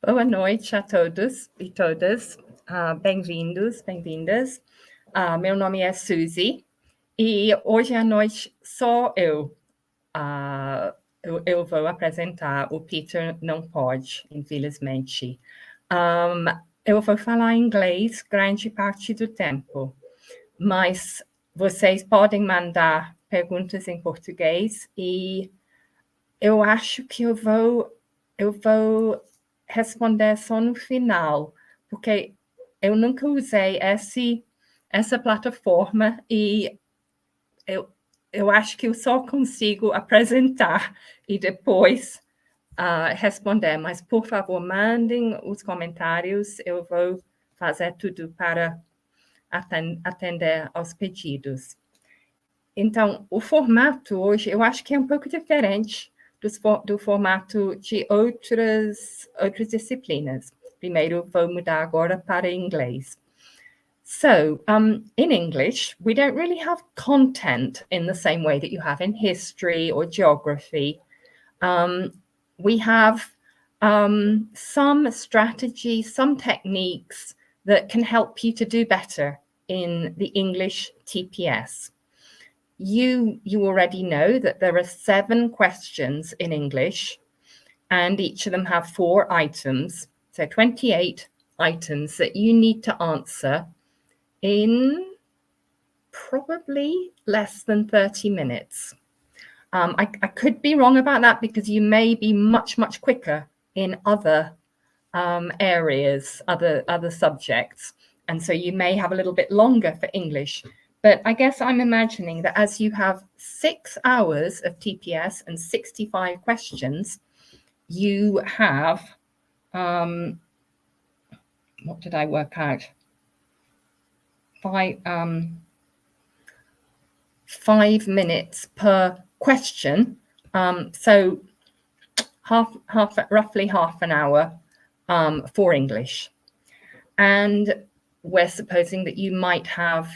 Boa noite a todos e todas. Bem-vindos, bem-vindas. Meu nome é Suzy e hoje à noite só eu vou apresentar. O Peter não pode, infelizmente. Eu vou falar inglês grande parte do tempo, mas vocês podem mandar perguntas em português e eu acho que eu vou responder só no final, porque eu nunca usei essa plataforma e eu acho que eu só consigo apresentar e depois responder. Mas, por favor, mandem os comentários, eu vou fazer tudo para atender aos pedidos. Então, o formato hoje, eu acho que é um pouco diferente do formato de outras disciplinas. Primeiro, vou mudar agora para inglês. So, in English, we don't really have content in the same way that you have in history or geography. We have some strategies, some techniques that can help you to do better in the English TPS. You already know that there are 7 questions in English, and each of them have 4 items. So 28 items that you need to answer in probably less than 30 minutes. I could be wrong about that because you may be much, much quicker in other areas, other subjects. And so you may have a little bit longer for English. But I guess I'm imagining that as you have 6 hours of TPS and 65 questions, you have, what did I work out? 5 minutes per question. So roughly half an hour for English. And we're supposing that you might have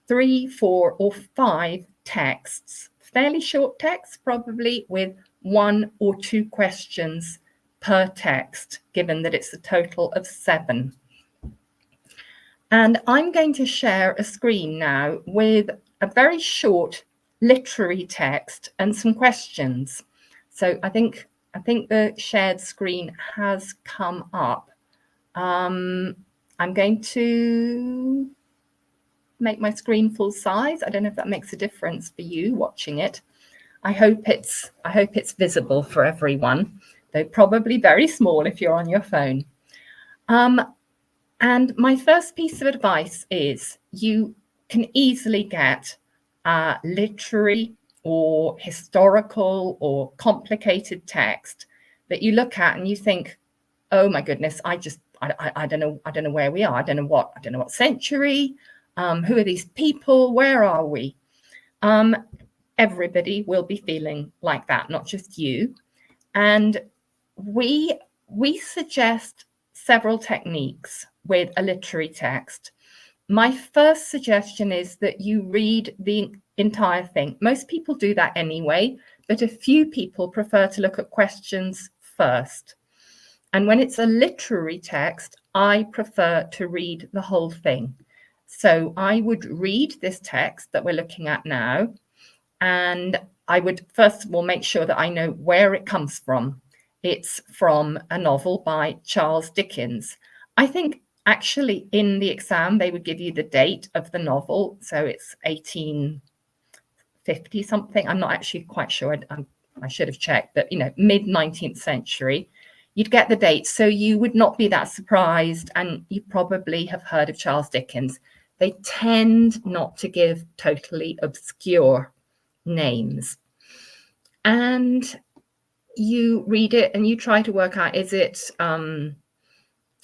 3, 4, or 5 texts, fairly short texts, probably with 1 or 2 questions per text, given that it's a total of 7. And I'm going to share a screen now with a very short literary text and some questions. So I think the shared screen has come up. I'm going to make my screen full size. I don't know if that makes a difference for you watching it. I hope it's visible for everyone, though probably very small if you're on your phone. And my first piece of advice is you can easily get literary or historical or complicated text that you look at and you think, oh my goodness, I don't know where we are. I don't know what century. Who are these people? Where are we? Everybody will be feeling like that, not just you. And we suggest several techniques with a literary text. My first suggestion is that you read the entire thing. Most people do that anyway, but a few people prefer to look at questions first. And when it's a literary text, I prefer to read the whole thing. So I would read this text that we're looking at now, and I would first of all make sure that I know where it comes from. It's from a novel by Charles Dickens. I think actually in the exam, they would give you the date of the novel. So it's 1850 something. I'm not actually quite sure. I should have checked, but mid 19th century. You'd get the date, so you would not be that surprised, and you probably have heard of Charles Dickens. They tend not to give totally obscure names. And you read it and you try to work out, is it,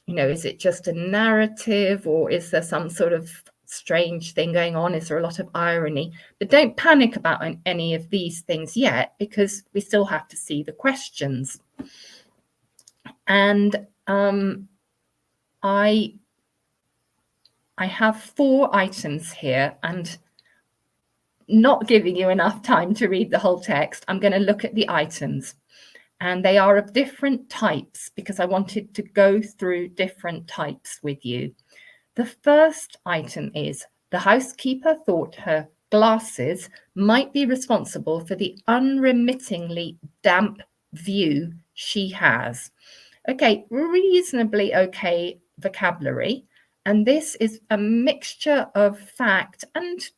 is it just a narrative, or is there some sort of strange thing going on? Is there a lot of irony? But don't panic about any of these things yet, because we still have to see the questions. And I have 4 items here, and not giving you enough time to read the whole text, I'm going to look at the items. And they are of different types because I wanted to go through different types with you. The first item is the housekeeper thought her glasses might be responsible for the unremittingly damp view she has. Okay, reasonably okay vocabulary. And this is a mixture of fact and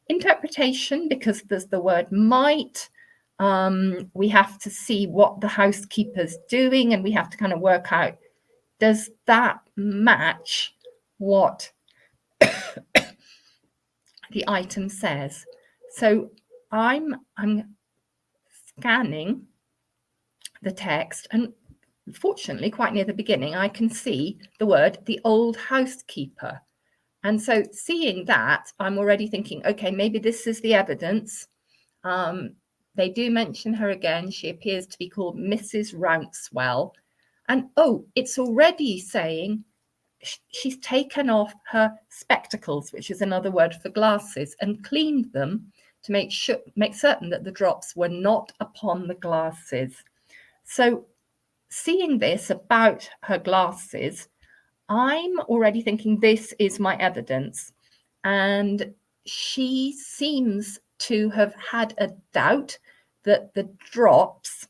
interpretation because there's the word might. We have to see what the housekeeper's doing and we have to kind of work out, does that match what the item says? So I'm scanning the text, and fortunately, quite near the beginning, I can see the word the old housekeeper. And so seeing that, I'm already thinking, okay, maybe this is the evidence. They do mention her again. She appears to be called Mrs. Rouncewell. And oh, it's already saying she's taken off her spectacles, which is another word for glasses, and cleaned them to make certain that the drops were not upon the glasses. So seeing this about her glasses, I'm already thinking this is my evidence. And she seems to have had a doubt that the drops,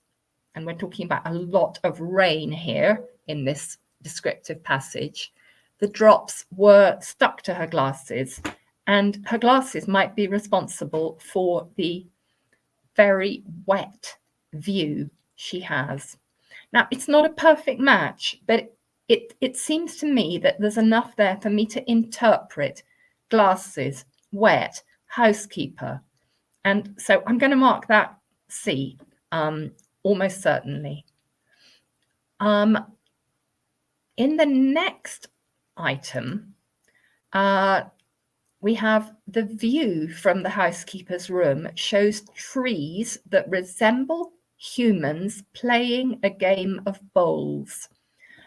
and we're talking about a lot of rain here in this descriptive passage, the drops were stuck to her glasses, and her glasses might be responsible for the very wet view she has. Now, it's not a perfect match, but it seems to me that there's enough there for me to interpret glasses, wet, housekeeper. And so I'm going to mark that C, almost certainly. In the next item, we have the view from the housekeeper's room shows trees that resemble humans playing a game of bowls.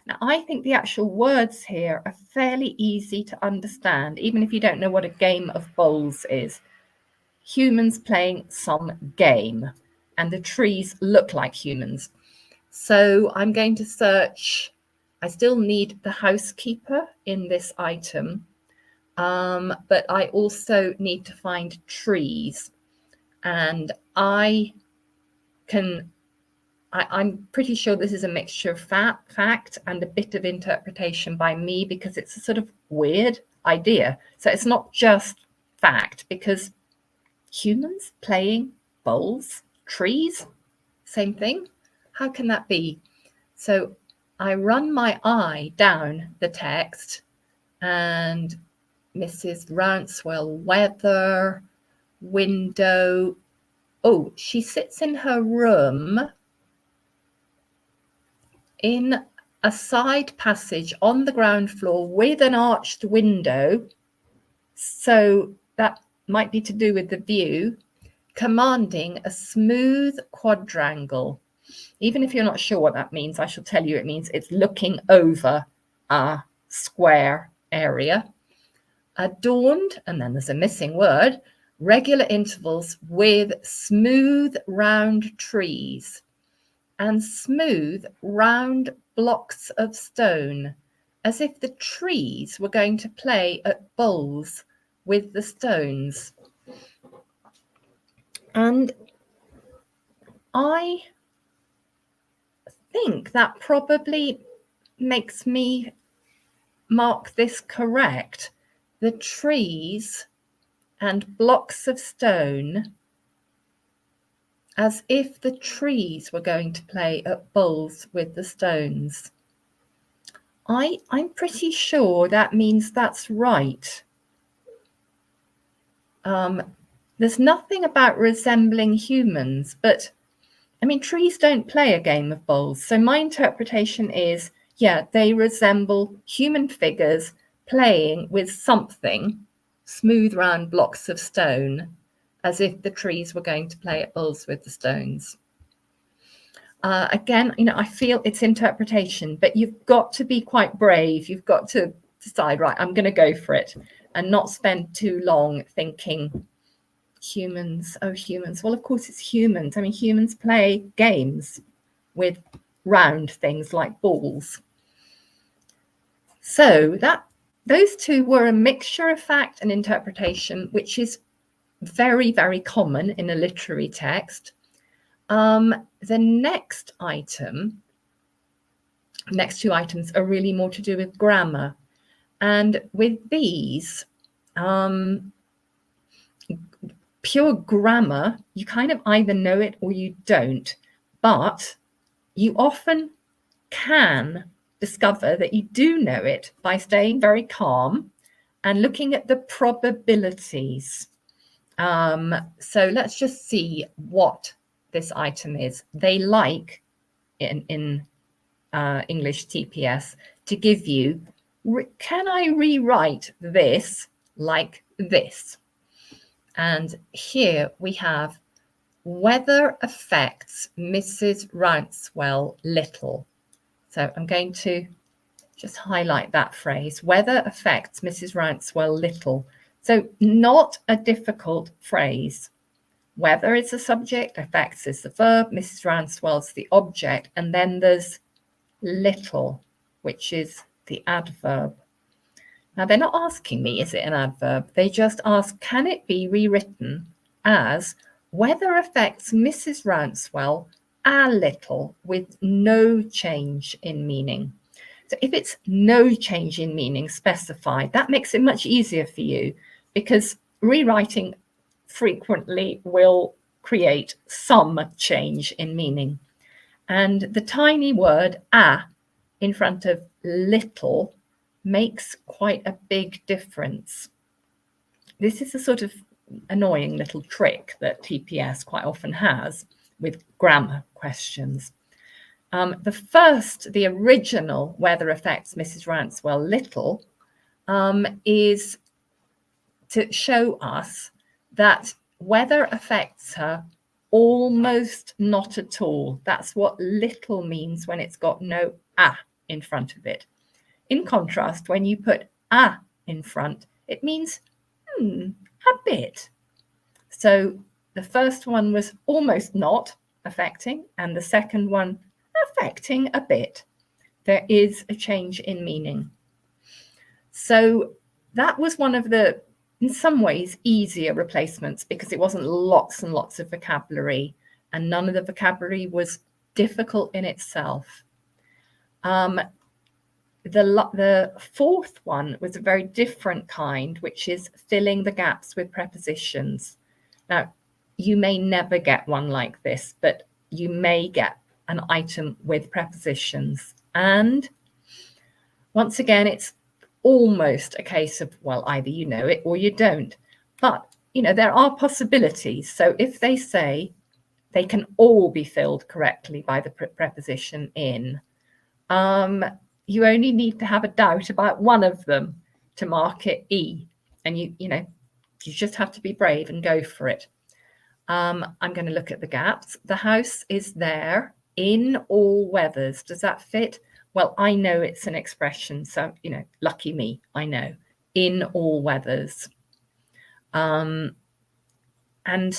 Now, I think the actual words here are fairly easy to understand, even if you don't know what a game of bowls is. Humans playing some game, and the trees look like humans. So I'm going to search. I still need the housekeeper in this item, but I also need to find trees. And I'm pretty sure this is a mixture of fact and a bit of interpretation by me because it's a sort of weird idea. So it's not just fact, because humans playing bowls, trees, same thing. How can that be? So I run my eye down the text, and Mrs. Rouncewell, weather, window. Oh, she sits in her room in a side passage on the ground floor with an arched window. So that might be to do with the view, commanding a smooth quadrangle. Even if you're not sure what that means, I shall tell you it means it's looking over a square area. Adorned, and then there's a missing word, regular intervals with smooth round trees and smooth round blocks of stone, as if the trees were going to play at bowls with the stones. And I think that probably makes me mark this correct. The trees and blocks of stone, as if the trees were going to play at bowls with the stones. I'm pretty sure that means that's right. There's nothing about resembling humans, but I mean, trees don't play a game of bowls. So my interpretation is, yeah, they resemble human figures playing with something, smooth round blocks of stone, as if the trees were going to play at bowls with the stones. Again, I feel it's interpretation, but you've got to be quite brave. You've got to decide, right, I'm going to go for it and not spend too long thinking humans. Oh, humans. Well, of course, it's humans. I mean, humans play games. with round things like balls. So those two were a mixture of fact and interpretation, which is very, very common in a literary text. The next two items are really more to do with grammar. And with these, pure grammar, you kind of either know it or you don't, but you often can discover that you do know it by staying very calm and looking at the probabilities. So let's just see what this item is. They like in English TPS to give you, can I rewrite this like this? And here we have, weather affects Mrs. Rouncewell little. So I'm going to just highlight that phrase, weather affects Mrs. Rouncewell little. So not a difficult phrase. Weather is the subject, affects is the verb, Mrs. Rouncewell's the object, and then there's little, which is the adverb. Now, they're not asking me, is it an adverb? They just ask, can it be rewritten as weather affects Mrs. Rouncewell a little with no change in meaning? So if it's no change in meaning specified, that makes it much easier for you, because rewriting frequently will create some change in meaning. And the tiny word a in front of little makes quite a big difference. This is a sort of annoying little trick that TPS quite often has with grammar questions. The original weather affects Mrs. Rouncewell little is to show us that weather affects her almost not at all. That's what little means when it's got no a in front of it. In contrast, when you put a in front, it means a bit. So the first one was almost not affecting, and the second one affecting a bit. There is a change in meaning. So that was one of the, in some ways, easier replacements, because it wasn't lots and lots of vocabulary, and none of the vocabulary was difficult in itself. The fourth one was a very different kind, which is filling the gaps with prepositions. Now, you may never get one like this, but you may get an item with prepositions. And once again, it's almost a case of, well, either you know it or you don't. But, you know, there are possibilities. So if they say they can all be filled correctly by the preposition in, you only need to have a doubt about one of them to mark it E. And you just have to be brave and go for it. I'm going to look at the gaps. The house is there in all weathers. Does that fit? Well, I know it's an expression, so, lucky me, I know. In all weathers. And, I'm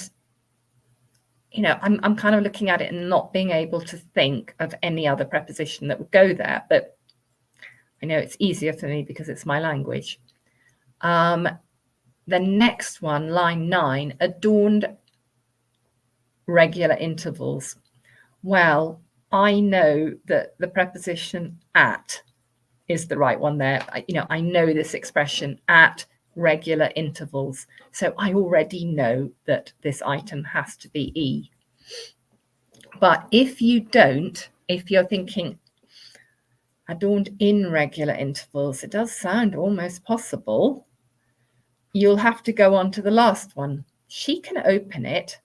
kind of looking at it and not being able to think of any other preposition that would go there, but I know it's easier for me because it's my language. The next one, line 9, adorned regular intervals. Well, I know that the preposition at is the right one there. I know this expression, at regular intervals. So I already know that this item has to be E. But if you don't, if you're thinking adorned in regular intervals, it does sound almost possible. You'll have to go on to the last one. She can open it,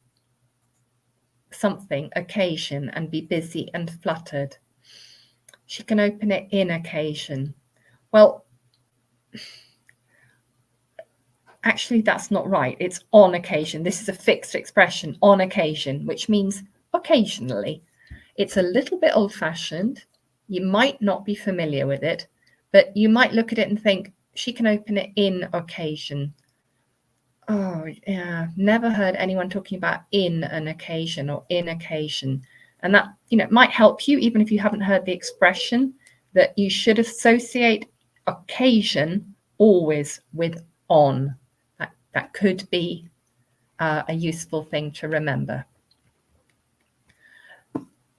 something, occasion, and be busy and fluttered. She can open it in occasion. Well, actually, that's not right. It's on occasion. This is a fixed expression, on occasion, which means occasionally. It's a little bit old-fashioned. You might not be familiar with it, but you might look at it and think, she can open it in occasion. Oh, yeah, never heard anyone talking about in an occasion or in occasion. And that, might help you, even if you haven't heard the expression, that you should associate occasion always with on. That could be a useful thing to remember.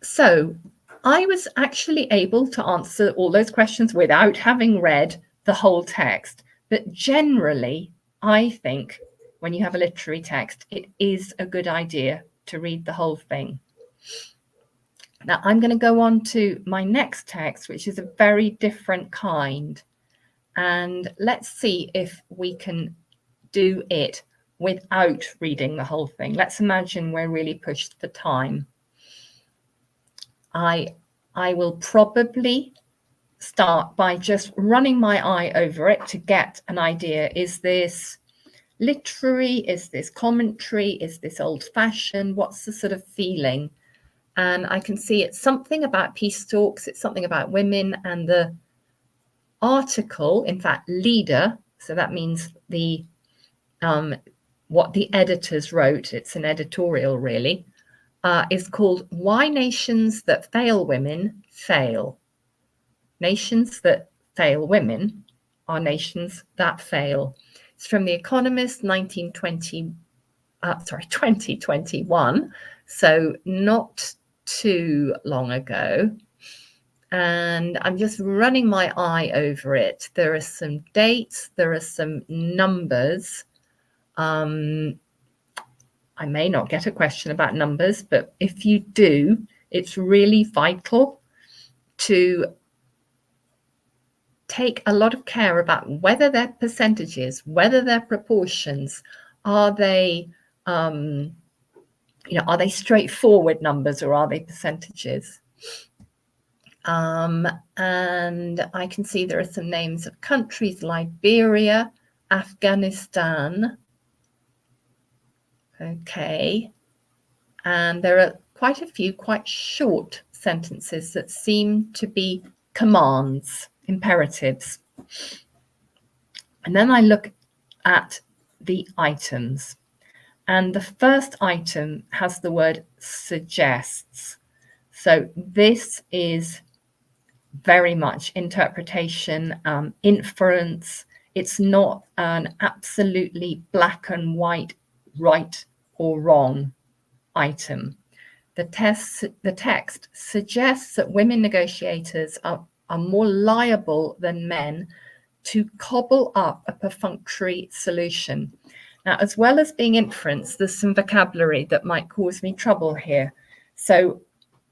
So I was actually able to answer all those questions without having read the whole text. But generally, I think when you have a literary text, it is a good idea to read the whole thing. Now, I'm going to go on to my next text, which is a very different kind. And let's see if we can do it without reading the whole thing. Let's imagine we're really pushed for time. I will probably start by just running my eye over it to get an idea. Is this literary? Is this commentary? Is this old-fashioned? What's the sort of feeling? And I can see it's something about peace talks. It's something about women, and the article, in fact, leader. So that means the what the editors wrote. It's an editorial, really. Is called Why Nations That Fail Women Fail. Nations that fail women are nations that fail. It's from The Economist, 2021, so not too long ago. And I'm just running my eye over it. There are some dates, there are some numbers. I may not get a question about numbers, but if you do, it's really vital to take a lot of care about whether they're percentages, whether they're proportions, are they, are they straightforward numbers, or are they percentages? And I can see there are some names of countries: Liberia, Afghanistan. Okay. And there are quite a few quite short sentences that seem to be commands, imperatives. And then I look at the items. And the first item has the word suggests. So this is very much interpretation, inference. It's not an absolutely black and white, right or wrong item. The text suggests that women negotiators are more liable than men to cobble up a perfunctory solution. Now, as well as being inference, there's some vocabulary that might cause me trouble here. So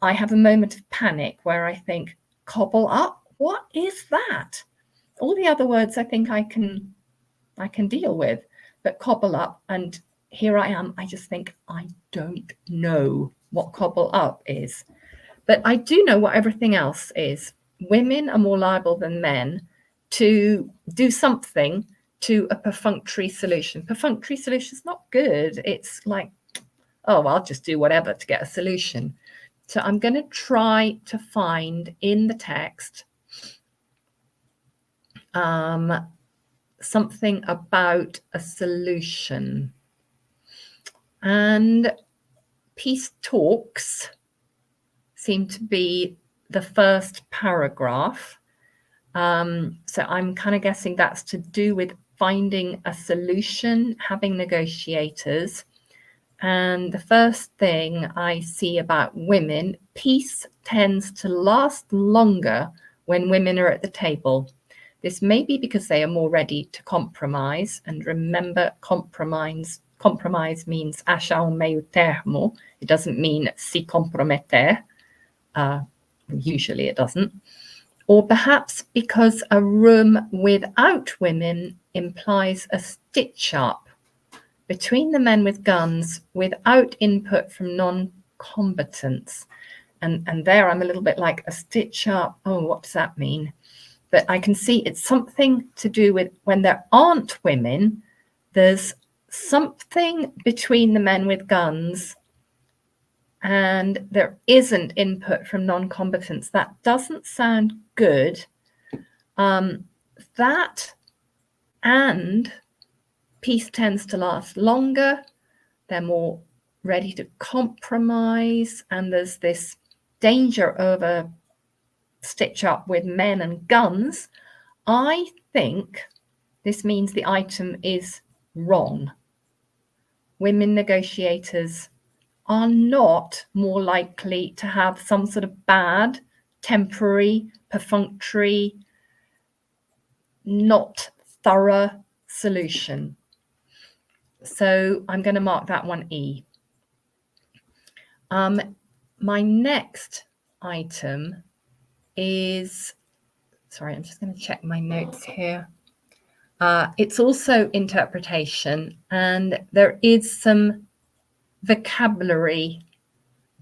I have a moment of panic where I think, cobble up? What is that? All the other words I think I can deal with, but cobble up, and here I am, I just think, I don't know what cobble up is. But I do know what everything else is. Women are more liable than men to do something to a perfunctory solution. Perfunctory solution is not good. It's like, oh, I'll just do whatever to get a solution. So I'm going to try to find in the text something about a solution. And peace talks seem to be the first paragraph. So I'm kind of guessing that's to do with finding a solution, having negotiators. And the first thing I see about women, peace tends to last longer when women are at the table. This may be because they are more ready to compromise. And remember, compromise means achar meio termo. It doesn't mean se comprometer. Usually it doesn't. Or perhaps because a room without women implies a stitch-up between the men with guns without input from non-combatants. And there I'm a little bit like, a stitch-up, oh, what does that mean? But I can see it's something to do with when there aren't women, there's something between the men with guns and there isn't input from non-combatants. That doesn't sound good. That and peace tends to last longer. They're more ready to compromise, and there's this danger of a stitch up with men and guns, I think this means the item is wrong. Women negotiators are not more likely to have some sort of bad, temporary, perfunctory, not thorough solution. So I'm going to mark that one E. My next item is, sorry, I'm just going to check my notes here. It's also interpretation, and there is some vocabulary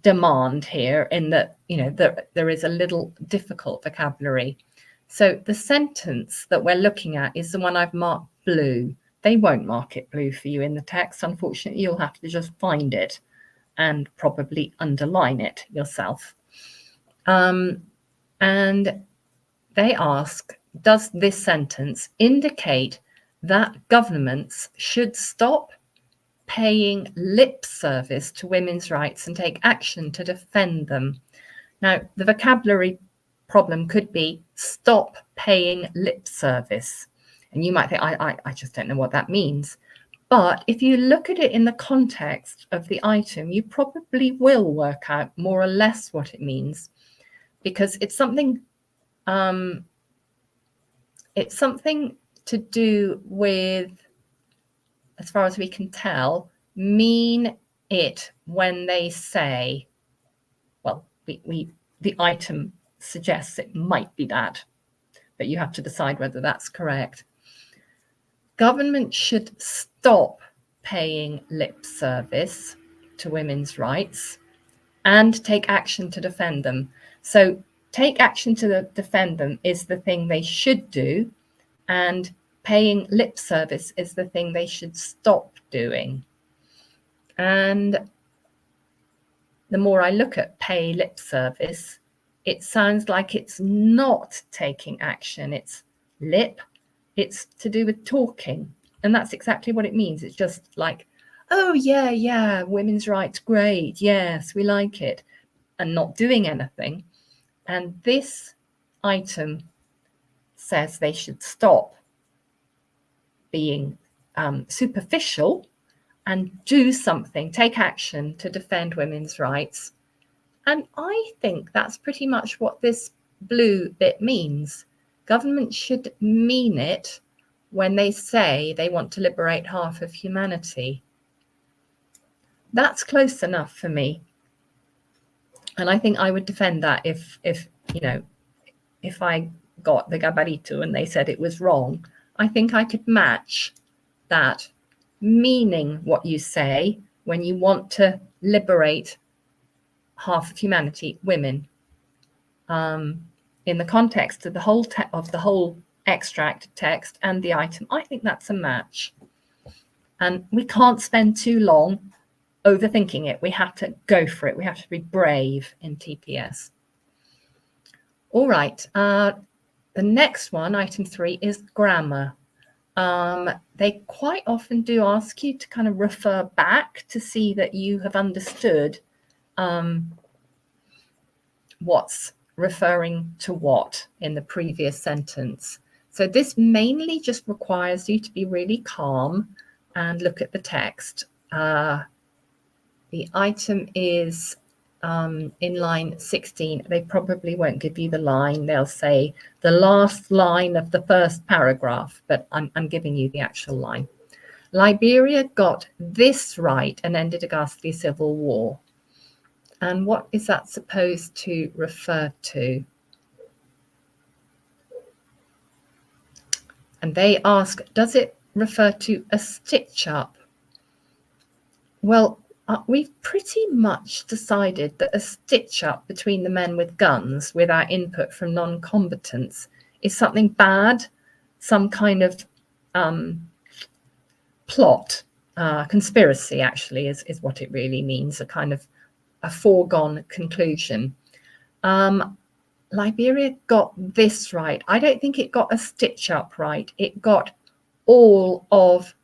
demand here in that, you know, there is a little difficult vocabulary. So the sentence that we're looking at is the one I've marked blue. They won't mark it blue for you in the text. Unfortunately, you'll have to just find it and probably underline it yourself. And they ask, does this sentence indicate that governments should stop paying lip service to women's rights and take action to defend them? Now, the vocabulary problem could be stop paying lip service. And you might think, I just don't know what that means. But if you look at it in the context of the item, you probably will work out more or less what it means, because it's something to do with, as far as we can tell, mean it when they say, well, the item suggests it might be that, but you have to decide whether that's correct. Government should stop paying lip service to women's rights and take action to defend them. So take action to defend them is the thing they should do, and paying lip service is the thing they should stop doing. And the more I look at pay lip service, it sounds like it's not taking action. It's lip, it's to do with talking. And that's exactly what it means. It's just like, oh, yeah, women's rights, great, yes, we like it, and not doing anything. And this item says they should stop being superficial and do something, take action to defend women's rights. And I think that's pretty much what this blue bit means. Government should mean it when they say they want to liberate half of humanity. That's close enough for me. And I think I would defend that if I got the gabarito and they said it was wrong. I think I could match that, meaning what you say when you want to liberate half of humanity, women, in the context of the whole extract text and the item. I think that's a match, and we can't spend too long overthinking it. We have to go for it. We have to be brave in TPS. All right. The next one, item 3, is grammar. They quite often do ask you to kind of refer back to see that you have understood what's referring to what in the previous sentence. So this mainly just requires you to be really calm and look at the text. The item is in line 16. They probably won't give you the line. They'll say the last line of the first paragraph, but I'm giving you the actual line. Liberia got this right and ended a ghastly civil war. And what is that supposed to refer to? And they ask, does it refer to a stitch up? Well, we've pretty much decided that a stitch up between the men with guns with our input from non-combatants is something bad, some kind of plot, conspiracy actually is what it really means, a kind of a foregone conclusion. Liberia got this right. I don't think it got a stitch up right. It got all of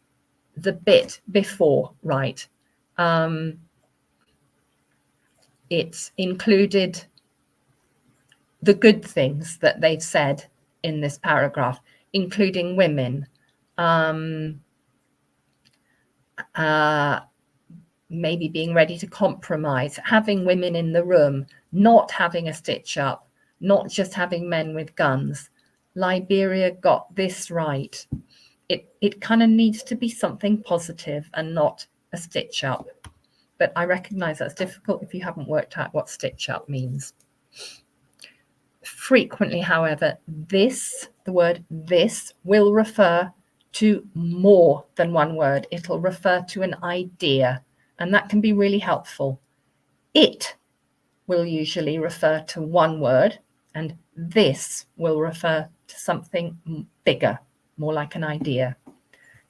the bit before right. it included the good things that they've said in this paragraph, including women, maybe being ready to compromise, having women in the room, not having a stitch up, not just having men with guns. Liberia got this right. It kind of needs to be something positive and not a stitch up. But I recognize that's difficult if you haven't worked out what stitch up means. Frequently, however, the word this will refer to more than one word. It'll refer to an idea, and that can be really helpful. It will usually refer to one word, and this will refer to something bigger, more like an idea.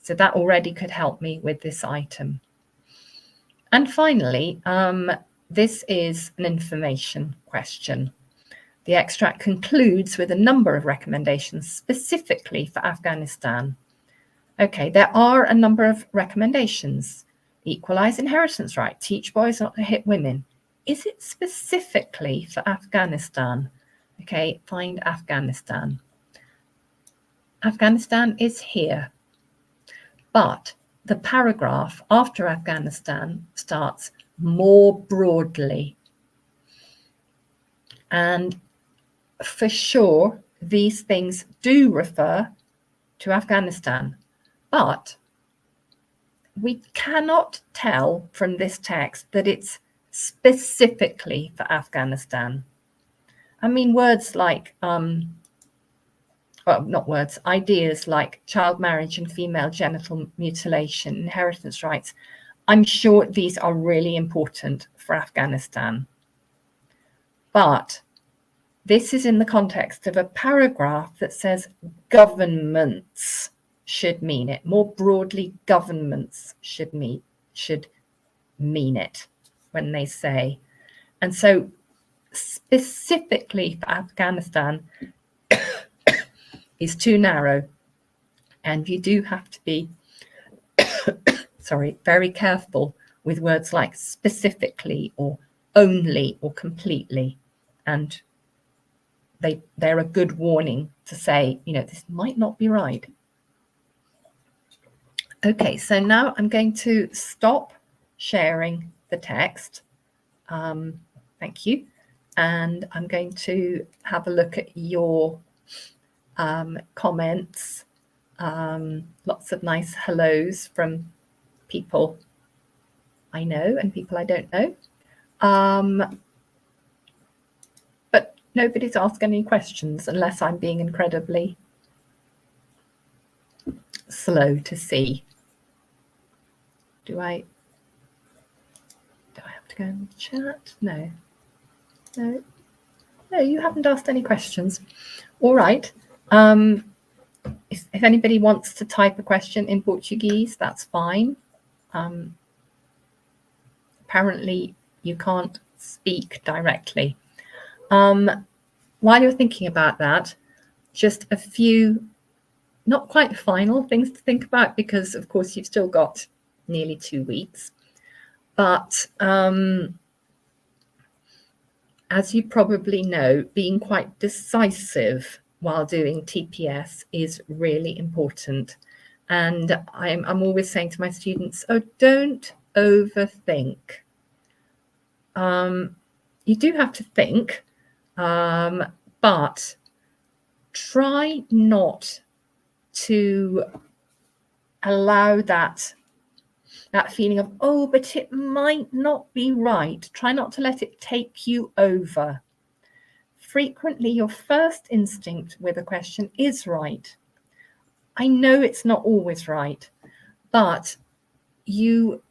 So that already could help me with this item. And finally, this is an information question. The extract concludes with a number of recommendations specifically for Afghanistan. Okay, there are a number of recommendations. Equalize inheritance right, teach boys not to hit women. Is it specifically for Afghanistan? Okay, find Afghanistan. Afghanistan is here, but the paragraph after Afghanistan starts more broadly. And for sure, these things do refer to Afghanistan, but we cannot tell from this text that it's specifically for Afghanistan. I mean, words like, ideas like child marriage and female genital mutilation, inheritance rights, I'm sure these are really important for Afghanistan. But this is in the context of a paragraph that says governments should mean it. More broadly, governments should mean it when they say. And so specifically for Afghanistan is too narrow. And you do have to be, very careful with words like specifically or only or completely. And they're a good warning to say, this might not be right. Okay, so now I'm going to stop sharing the text. Thank you. And I'm going to have a look at your comments. Lots of nice hellos from people I know and people I don't know. But nobody's asked any questions unless I'm being incredibly slow to see. Do I have to go in the chat? No, you haven't asked any questions. All right. If anybody wants to type a question in Portuguese, that's fine. Apparently you can't speak directly. While you're thinking about that, just a few not quite final things to think about, because of course you've still got nearly 2 weeks. But as you probably know, being quite decisive while doing TPS is really important. And I'm always saying to my students, don't overthink. You do have to think, but try not to allow that feeling of, but it might not be right. Try not to let it take you over. Frequently, your first instinct with a question is right. I know it's not always right, but you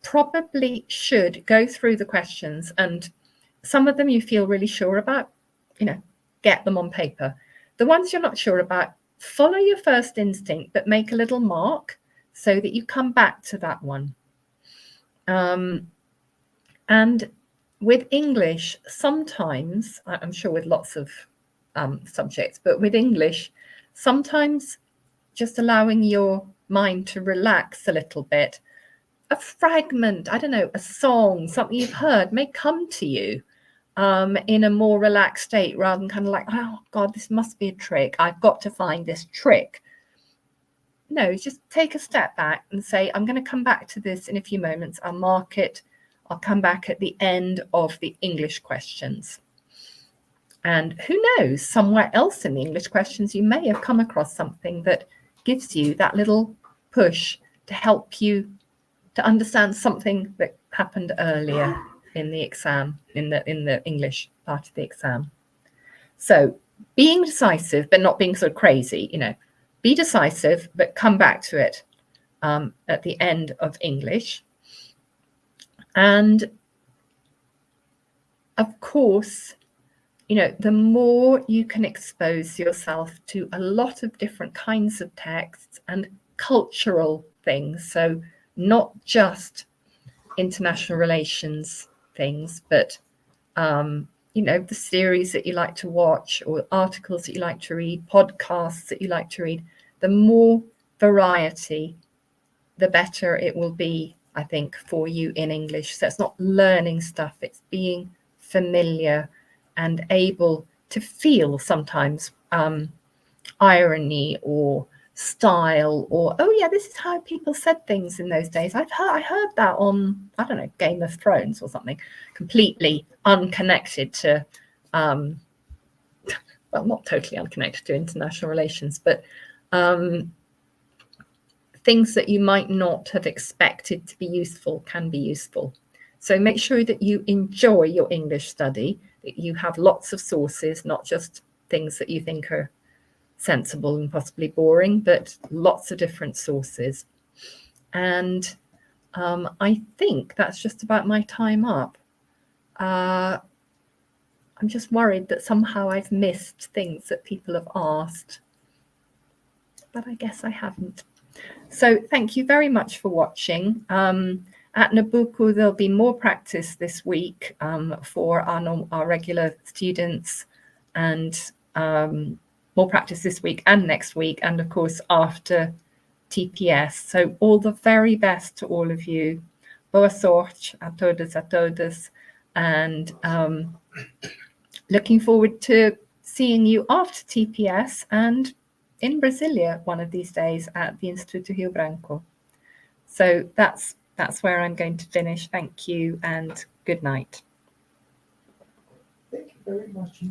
probably should go through the questions, and some of them you feel really sure about, get them on paper. The ones you're not sure about, follow your first instinct, but make a little mark so that you come back to that one. And with English, sometimes, I'm sure with lots of subjects, but with English, sometimes just allowing your mind to relax a little bit a fragment, I don't know, a song, something you've heard may come to you in a more relaxed state, rather than kind of like, oh God, this must be a trick. I've got to find this trick. No, just take a step back and say, I'm going to come back to this in a few moments. I'll mark it. I'll come back at the end of the English questions. And who knows, somewhere else in the English questions, you may have come across something that gives you that little push to help you to understand something that happened earlier in the exam, in the English part of the exam. So being decisive, but not being sort of crazy, you know, be decisive, but come back to it at the end of English. And of course, you know, the more you can expose yourself to a lot of different kinds of texts and cultural things, so not just international relations things, but you know, the series that you like to watch, or articles that you like to read, podcasts that you like to read, the more variety, the better it will be, I think, for you in English. So it's not learning stuff, it's being familiar and able to feel sometimes irony or style, or, oh yeah, this is how people said things in those days. I heard that on, I don't know, Game of Thrones or something, completely unconnected to, well, not totally unconnected to international relations, but things that you might not have expected to be useful can be useful. So make sure that you enjoy your English study, that you have lots of sources, not just things that you think are sensible and possibly boring, but lots of different sources. And I think that's just about my time up. I'm just worried that somehow I've missed things that people have asked, but I guess I haven't. So thank you very much for watching. At Nabucco, there'll be more practice this week for our regular students, and more practice this week and next week, and of course after TPS. So all the very best to all of you. Boa sorte a todas, and looking forward to seeing you after TPS and in Brasilia one of these days at the Instituto Rio Branco. So that's where I'm going to finish. Thank you and good night. Thank you very much.